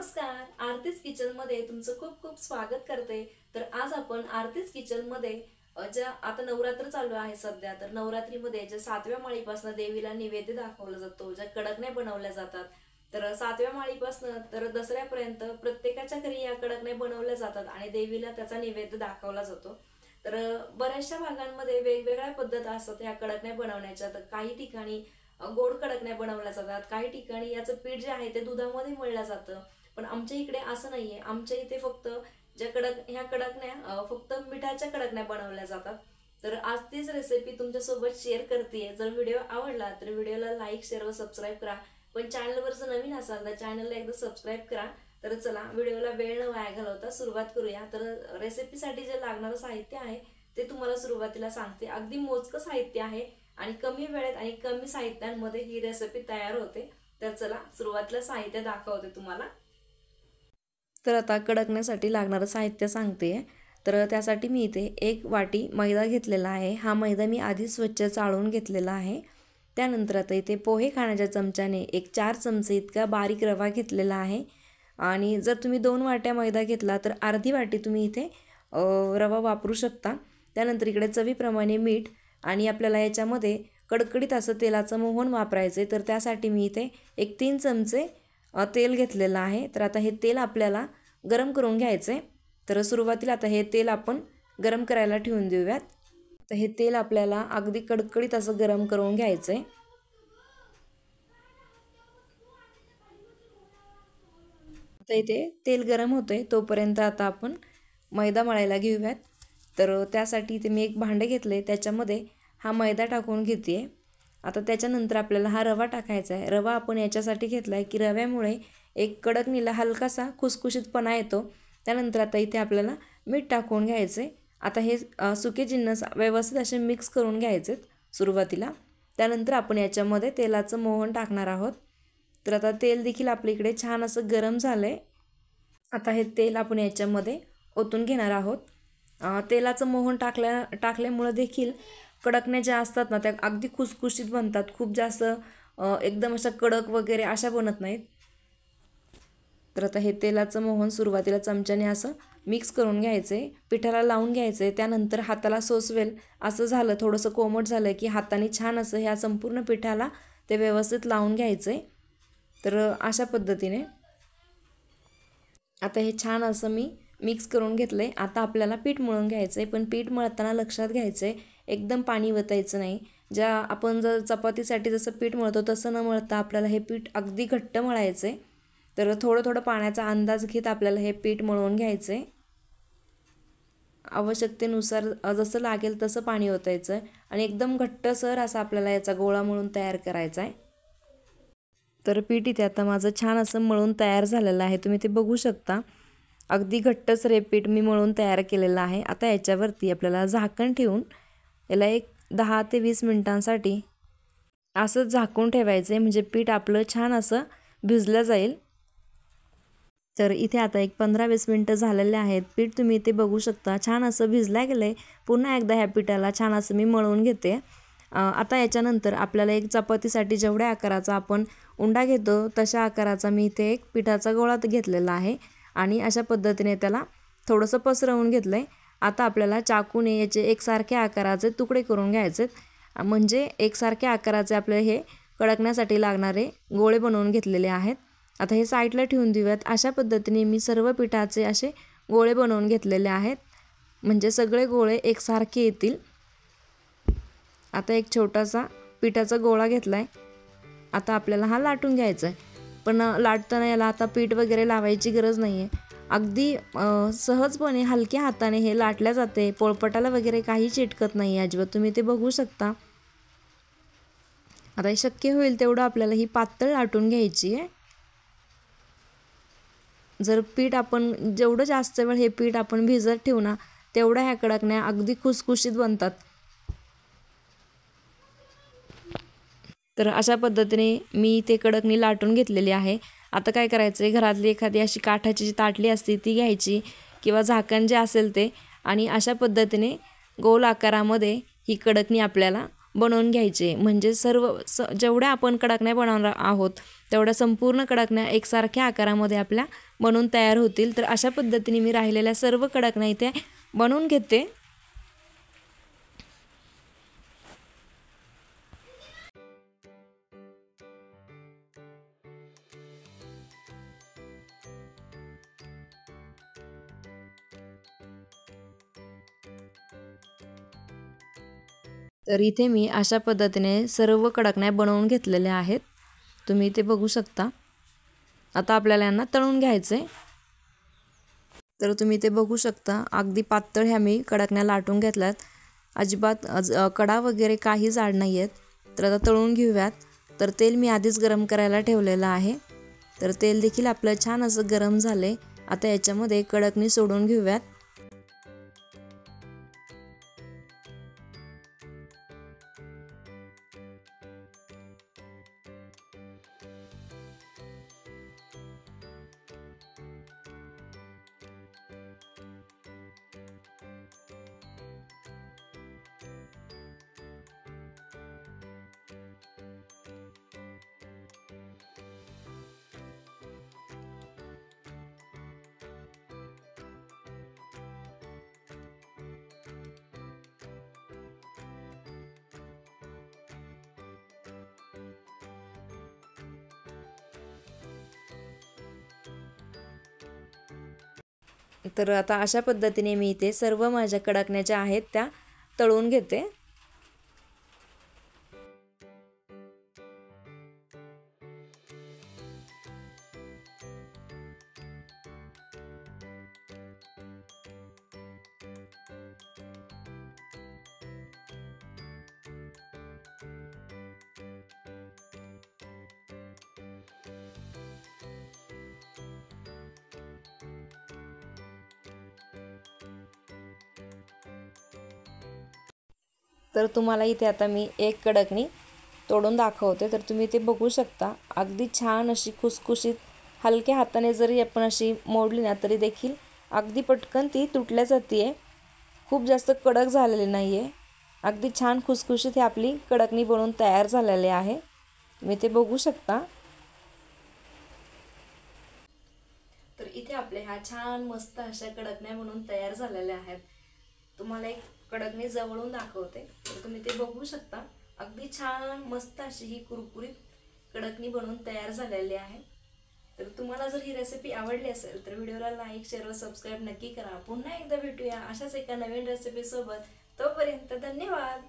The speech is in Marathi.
नमस्कार, आरतीज किचन मध्ये तुमचं खूप खूप स्वागत करते। तर आज आपण आरतीज किचन मध्ये ज्या आता नवरात्र चालू आहे सध्या, तर नवरात्रीमध्ये ज्या 7व्या माळीपासून देवीला नैवेद्य दाखवला जातो, ज्या कडकण्या बनवल्या जातात। तर 7व्या माळीपासून तर दसऱ्यापर्यंत प्रत्येकाच्या घरी या कडकण्या बनवल्या जातात आणि देवीला त्याचा नैवेद्य दाखवला जातो। तर बऱ्याचशा भागांमध्ये वेगवेगळ्या पद्धती असतात ह्या कडकण्या बनवण्याच्या। तर काही ठिकाणी गोड कडकण्या बनवल्या जातात, काही ठिकाणी याचं पीठ जे आहे ते दुधामध्ये मळलं जातं। पण आमच्या इकडे असं नाहीये, आमच्या इथे फक्त ह्या कडकण्या फक्त मिठाच्या कडकण्या बनवल्या जातात। तर आज तीच रेसिपी तुमच्यासोबत शेअर करते। जर व्हिडिओ आवडला तर व्हिडिओला लाईक शेअर व सबस्क्राईब करा, पण चॅनलवर जर नवीन असाल तर चॅनलला एकदा सबस्क्राईब करा। तर चला व्हिडिओला वेळ न वाया घालवता सुरुवात करूया। तर रेसिपीसाठी जे लागणारं साहित्य आहे ते तुम्हाला सुरुवातीला सांगते। अगदी मोजकं साहित्य आहे आणि कमी वेळेत आणि कमी साहित्यांमध्ये ही रेसिपी तयार होते। तर चला सुरुवातीला साहित्य दाखवते तुम्हाला। तर आता कडकण्यासाठी लागणारं साहित्य सांगते। तर त्यासाठी मी इथे 1 वाटी मैदा घेतलेला आहे। हा मैदा मी आधी स्वच्छ चाळून घेतलेला आहे। त्यानंतर आता इथे पोहे खाण्याच्या चमच्याने 4 चमचे इतका बारीक रवा घेतलेला आहे। आणि जर तुम्ही 2 वाट्या मैदा घेतला तर अर्धी वाटी तुम्ही इथे रवा वापरू शकता। त्यानंतर इकडे चवीप्रमाणे मीठ आणि आपल्याला याच्यामध्ये कडकडीत असं तेलाचं मोहन वापरायचे। तर त्यासाठी मी इथे 3 चमचे तेल घेतलेलं आहे। तर आता हे तेल आपल्याला गरम करून घ्यायचे। तर सुरुवातीला आता हे तेल आपण गरम करायला ठेवून देऊयात। तर हे तेल आपल्याला अगदी कडकडीत असं गरम करून घ्यायचे। आता इथे तेल गरम होते तोपर्यंत आता आपण मैदा मळायला घेऊयात। तर त्यासाठी इथे मी एक भांडे घेतले, त्याच्यामध्ये हा मैदा टाकून घेते। आता त्याच्यानंतर आपल्याला हा रवा टाकायचा आहे। रवा आपण याच्यासाठी घेतला आहे की रव्यामुळे एक कडकनीला हलकासा खुसखुशीतपणा येतो। त्यानंतर आता इथे आपल्याला मीठ टाकून घ्यायचे। आता हे सुके जिन्नस व्यवस्थित असे मिक्स करून घ्यायचे सुरुवातीला। त्यानंतर आपण याच्यामध्ये तेलाचं मोहन टाकणार आहोत। तर आता तेल देखील आपल्या इकडे छान असं गरम झालंय। आता हे तेल आपण याच्यामध्ये ओतून घेणार आहोत। तेलाचं मोहन टाकल्यामुळे देखील कडकण्या ज्या असतात ना त्या अगदी खुसखुशीत बनतात। खूप जास्त एकदम अशा कडक वगैरे अशा बनत नाहीत। तर आता हे तेलाचं मोहन सुरुवातीला चमच्याने असं मिक्स करून घ्यायचे, पिठाला लावून घ्यायचे। त्यानंतर हाताला सोसवेल असं झालं, थोडंसं कोमट झालं की हाताने छान असं ह्या संपूर्ण पिठाला ते व्यवस्थित लावून घ्यायचे। तर अशा पद्धतीने आता हे छान असं मी मिक्स करून घेतले। आता आपल्याला पीठ मळून घ्यायचं आहे, पण पीठ मळताना लक्षात घ्यायचं आहे एकदम पाणी वतायचं नाही। आपण जर चपातीसाठी जसं पीठ मळतो तसं न मळता आपल्याला हे पीठ अगदी घट्ट मळायचं आहे। तर थोडं थोडं पाण्याचा अंदाज घेत आपल्याला हे पीठ मळून घ्यायचं आहे। आवश्यकतेनुसार जसं लागेल तसं पाणी ओतायचं आणि एकदम घट्टसर असा आपल्याला याचा गोळा मळून तयार करायचा आहे। तर पीठ इथे आता माझं छान असं मळून तयार झालेलं आहे, तुम्ही ते बघू शकता। अगदी घट्टसर हे पीठ मी मळून तयार केलेलं आहे। आता याच्यावरती आपल्याला झाकण ठेवून याला 10 ते 20 मिनिटांसाठी असं झाकून ठेवायचं आहे, म्हणजे पीठ आपलं छान असं भिजलं जाईल। तर इथे आता 15-20 मिनिटं झालेले आहेत। पीठ तुम्ही इथे बघू शकता छान असं भिजलं गेलंय। पुन्हा एकदा ह्या पिठाला छान असं मी मळून घेते। आता याच्यानंतर आपल्याला एक चपातीसाठी जेवढ्या आकाराचा आपण उंडा घेतो तशा आकाराचा मी इथे एक पिठाचा गोळा घेतलेला आहे आणि अशा पद्धतीने त्याला थोडंसं पसरवून घेतलंय। आता आपल्याला चाकूने याचे एकसारख्या आकाराचे तुकडे करून घ्यायचे, म्हणजे एकसारख्या आकाराचे आपले हे कडकण्यासाठी लागणारे गोळे बनवून घेतलेले आहेत। आता हे साईडला ठेवून देऊयात। अशा पद्धतीने मी सर्व पिठाचे असे गोळे बनवून घेतलेले आहेत, म्हणजे सगळे गोळे एकसारखे येतील। आता एक छोटासा पिठाचा गोळा घेतलाय। आता आपल्याला हा लाटून घ्यायचा आहे, पण लाटताना याला आता पीठ वगैरे लावायची गरज नाही आहे। अगदी सहजपणे हलक्या हाताने हे लाटल्या जाते, पोळपटाला वगैरे काही चिटकत नाही अजिबात, तुम्ही ते बघू शकता। आता शक्य होईल तेवढं आपल्याला ही पातळ लाटून घ्यायची आहे। जर पीठ आपण जेवढं जास्त वेळ हे पीठ आपण भिजत ठेवू ना तेवढ्या ह्या कडकण्या अगदी खुसखुशीत बनतात। तर अशा पद्धतीने मी ते कडकणी लाटून घेतलेली आहे। आता काय करायचं आहे, घरातली एखादी अशी काठाची जी ताटली असते ती घ्यायची किंवा झाकण जे असेल ते, आणि अशा पद्धतीने गोल आकारामध्ये ही कडकणी आपल्याला बनवून घ्यायचे, म्हणजे जेवढ्या आपण कडकण्या बनवणार आहोत तेवढ्या संपूर्ण कडकण्या एकसारख्या आकारामध्ये आपल्या बनवून तयार होतील। तर अशा पद्धतीने मी राहिलेल्या सर्व कडकण्या इथे बनवून घेते। तर इथे मी अशा पद्धतीने सर्व कडकण्या बनवून घेतलेल्या आहेत, तुम्ही इथे बघू शकता। आता आपल्याला यांना तळून घ्यायचे। तर तुम्ही इथे बघू शकता अगदी पातळ ह्या मी कडकण्या लाटून घेतल्यात, अजिबात कडा वगैरे काही जाड नाही आहेत। तर आता तळून घेऊयात। तर तेल मी आधीच गरम करायला ठेवलेलं आहे। तर तेल देखील आपलं छान असं गरम झाले। आता याच्यामध्ये कडकणी सोडून घेऊयात। तर आता अशा पद्धतीने मी इथे सर्व माझ्या कडकण्या ज्या आहेत त्या तळून घेते। तर तुम्हाला इथे आता मी एक कडकणी तोडून दाखवते। तर तुम्ही ते बघू शकता अगदी छान अशी खुसखुशीत, हलक्या हाताने जरी आपण अशी मोडली ना तरी देखील अगदी पटकन ती तुटल्या जाते। खूप जास्त कडक झालेली नाही आहे, अगदी छान खुसखुशीत ही आपली कडकणी बनवून तयार झालेली आहे, तुम्ही ते बघू शकता। तर इथे आपले ह्या छान मस्त अशा कडकण्या बनवून तयार झालेल्या आहेत। तुम्हाला एक कडकणी जवळून दाखवते, तर तुम्ही ते बघू शकता अगदी छान मस्त अशी ही कुरकुरीत कडकणी बनवून तयार झालेली आहे। तर तुम्हाला जर ही रेसिपी आवडली असेल तर व्हिडिओला लाईक, शेअर व सबस्क्राईब नक्की करा। पुन्हा एकदा भेटूया अशाच एका नवीन रेसिपी सोबत, तोपर्यंत धन्यवाद।